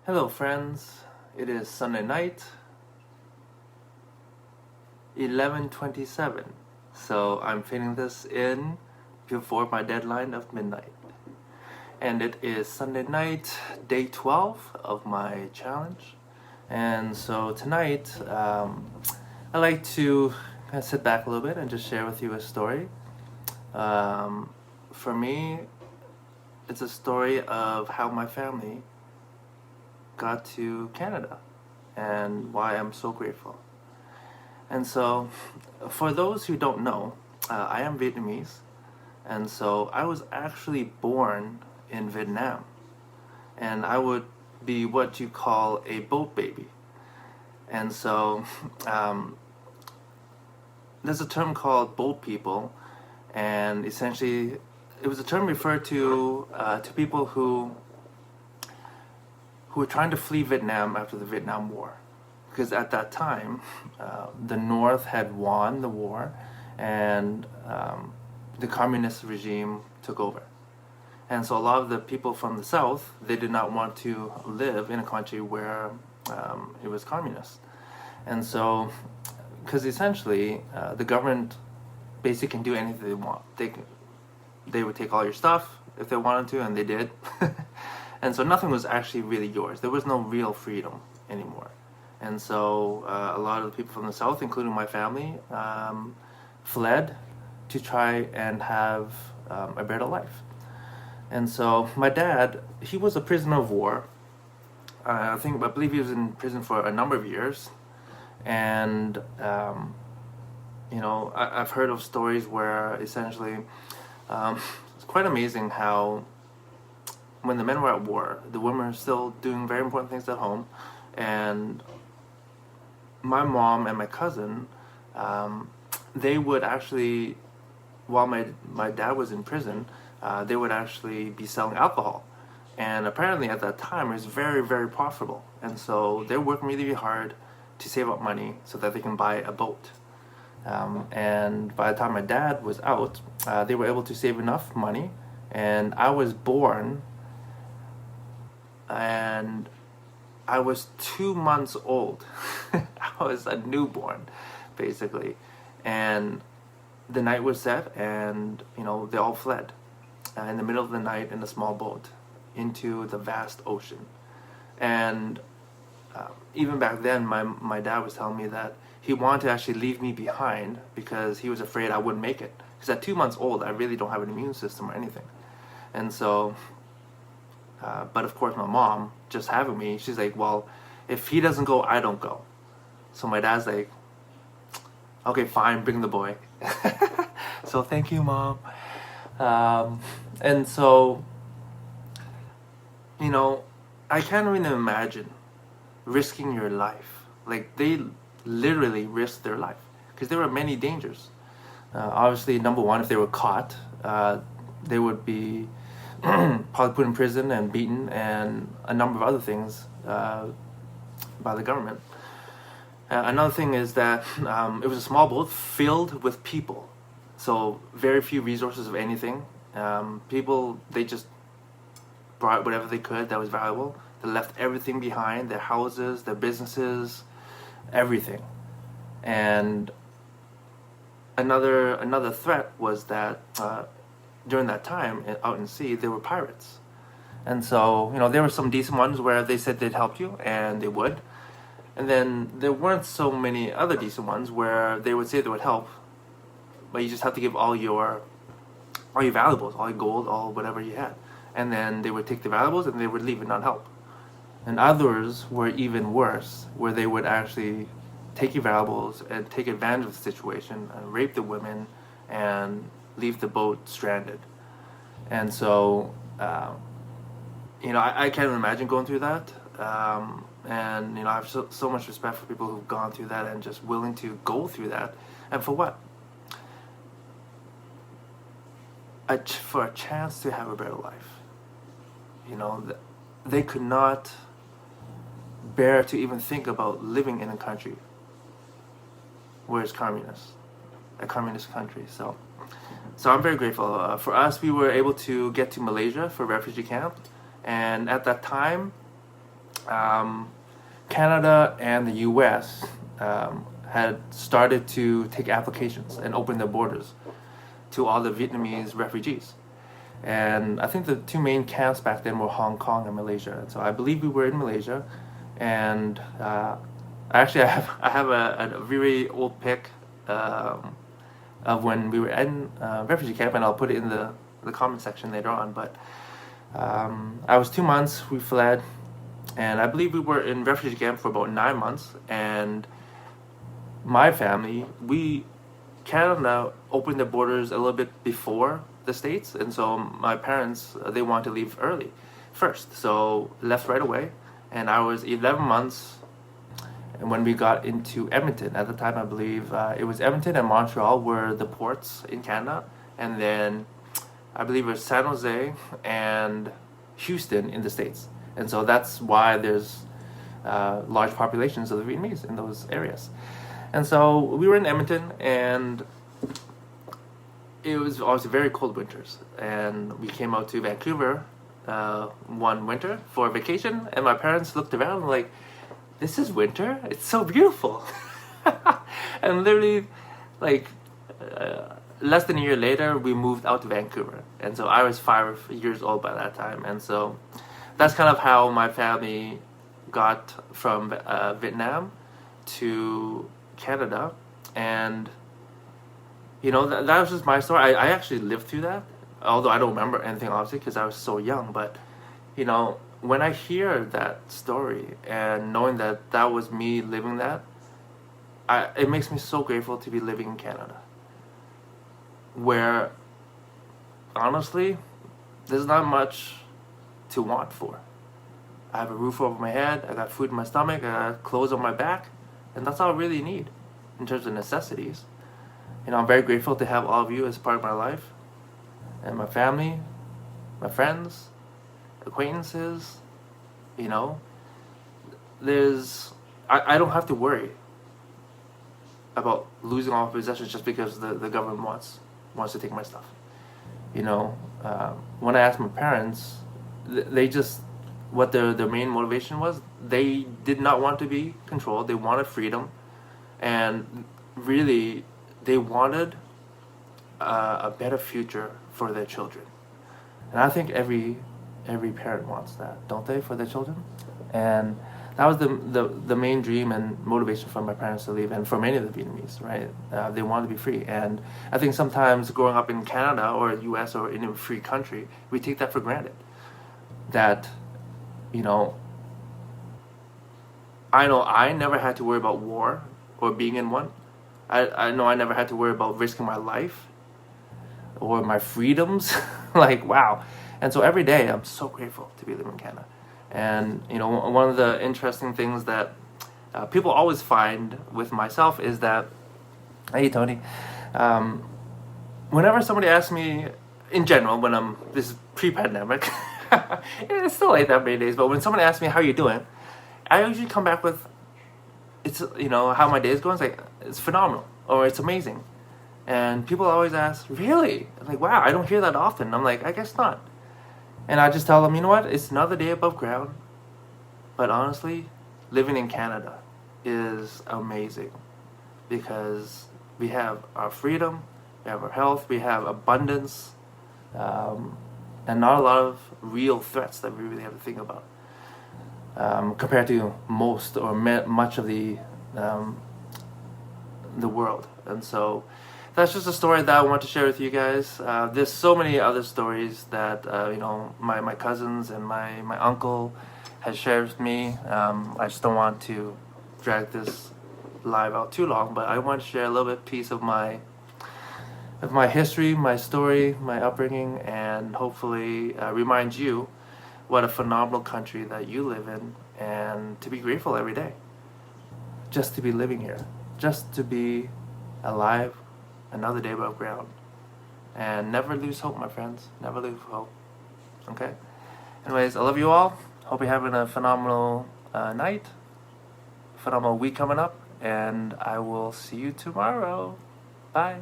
Hello, friends. It is Sunday night, 11:27. So I'm fitting this in before my deadline of midnight. And it is Sunday night, day 12 of my challenge. And so tonight, I like to kind of sit back a little bit and just share with you a story. For me, it's a story of how my family got to Canada and why I'm so grateful. And so, for those who don't know, I am Vietnamese, and so I was actually born in Vietnam, and I would be what you call a boat baby. And so, there's a term called boat people, and essentially, it was a term referred to people who were trying to flee Vietnam after the Vietnam War. Because at that time, the North had won the war, and the communist regime took over. And so a lot of the people from the South, they did not want to live in a country where it was communist. And so, because essentially, the government basically can do anything they want. They would take all your stuff if they wanted to, and they did. And so nothing was actually really yours. There was no real freedom anymore. And so a lot of the people from the South, including my family, fled to try and have a better life. And so my dad, he was a prisoner of war. I believe he was in prison for a number of years. And, I've heard of stories where essentially it's quite amazing how when the men were at war, the women were still doing very important things at home. And my mom and my cousin, they would actually, while my dad was in prison, they would actually be selling alcohol. And apparently at that time, it was very, very profitable. And so they were working really hard to save up money so that they can buy a boat. And by the time my dad was out, they were able to save enough money. And I was born, and I was 2 months old. I was a newborn, basically. And the night was set, and they all fled in the middle of the night in a small boat into the vast ocean. And even back then, my dad was telling me that he wanted to actually leave me behind because he was afraid I wouldn't make it. Because at 2 months old, I really don't have an immune system or anything. And so, but of course my mom, just having me, she's like, well, if he doesn't go, I don't go. So my dad's like, okay, fine, bring the boy. So thank you, Mom. And so, I can't even imagine risking your life. Like, they literally risked their life because there were many dangers. Obviously, number one, if they were caught, they would be probably put in prison and beaten and a number of other things by the government. Another thing is that it was a small boat filled with people, so very few resources of anything. People, they just brought whatever they could that was valuable. They left everything behind, their houses, their businesses, everything. And another threat was that during that time out in sea, there were pirates. And so, there were some decent ones where they said they'd help you, and they would. And then there weren't so many other decent ones where they would say they would help, but you just have to give all your valuables, all your gold, all whatever you had. And then they would take the valuables and they would leave and not help. And others were even worse, where they would actually take your valuables and take advantage of the situation and rape the women and leave the boat stranded. And so, I can't imagine going through that. And I have so much respect for people who've gone through that and just willing to go through that. And for what? For a chance to have a better life. They could not bear to even think about living in a country where it's communist, a communist country. So I'm very grateful. For us, we were able to get to Malaysia for refugee camp, and at that time, Canada and the U.S. Had started to take applications and open their borders to all the Vietnamese refugees. And I think the two main camps back then were Hong Kong and Malaysia. And so I believe we were in Malaysia, and actually I have a very old pic of when we were in refugee camp, and I'll put it in the comment section later on. But I was 2 months. We fled, and I believe we were in refugee camp for about 9 months. And my family, Canada opened their borders a little bit before the States, and so my parents, they wanted to leave early first, so left right away. And I was 11 months and when we got into Edmonton. At the time, I believe it was Edmonton and Montreal were the ports in Canada, and then I believe it was San Jose and Houston in the States. And so that's why there's large populations of the Vietnamese in those areas. And so we were in Edmonton, and it was obviously very cold winters. And we came out to Vancouver one winter for vacation, and my parents looked around like, this is winter? It's so beautiful. And literally, like, less than a year later, we moved out to Vancouver. And so I was 5 years old by that time. And so that's kind of how my family got from Vietnam to Canada. And you know, that was just my story. I actually lived through that, although I don't remember anything obviously because I was so young. But you know, when I hear that story and knowing that that was me living that, it makes me so grateful to be living in Canada, where honestly there's not much to want for. I have a roof over my head, I got food in my stomach, I got clothes on my back, and that's all I really need in terms of necessities. You know, I'm very grateful to have all of you as part of my life, and my family, my friends, acquaintances. You know, I don't have to worry about losing all my possessions just because the government wants to take my stuff. You know, when I asked my parents, they just, what their main motivation was, they did not want to be controlled. They wanted freedom, and really they wanted a better future for their children. And I think every parent wants that, don't they, for their children? And that was the main dream and motivation for my parents to leave, and for many of the Vietnamese, right? They wanted to be free. And I think sometimes growing up in Canada or US or in a free country, we take that for granted. That, you know I never had to worry about war or being in one. I know I never had to worry about risking my life or my freedoms. Like, wow. And so every day I'm so grateful to be living in Canada. And you know, one of the interesting things that people always find with myself is that, hey Tony, whenever somebody asks me, in general, this is pre-pandemic, it's still like that many days, but when someone asks me how you doing, I usually come back with, it's, you know, how my day is going. It's like, it's phenomenal, or it's amazing. And people always ask, really? I'm like, wow, I don't hear that often. I'm like, I guess not. And I just tell them, you know what, it's another day above ground. But honestly, living in Canada is amazing, because we have our freedom, we have our health, we have abundance, and not a lot of real threats that we really have to think about, compared to most or much of the world. And so that's just a story that I want to share with you guys. There's so many other stories that you know, my cousins and my uncle has shared with me. I just don't want to drag this live out too long, but I want to share a little bit piece of my history, my story, my upbringing, and hopefully remind you what a phenomenal country that you live in, and to be grateful every day just to be living here, just to be alive, another day above ground. And never lose hope, my friends. Never lose hope. Okay? Anyways, I love you all. Hope you're having a phenomenal night, phenomenal week coming up, and I will see you tomorrow. Bye.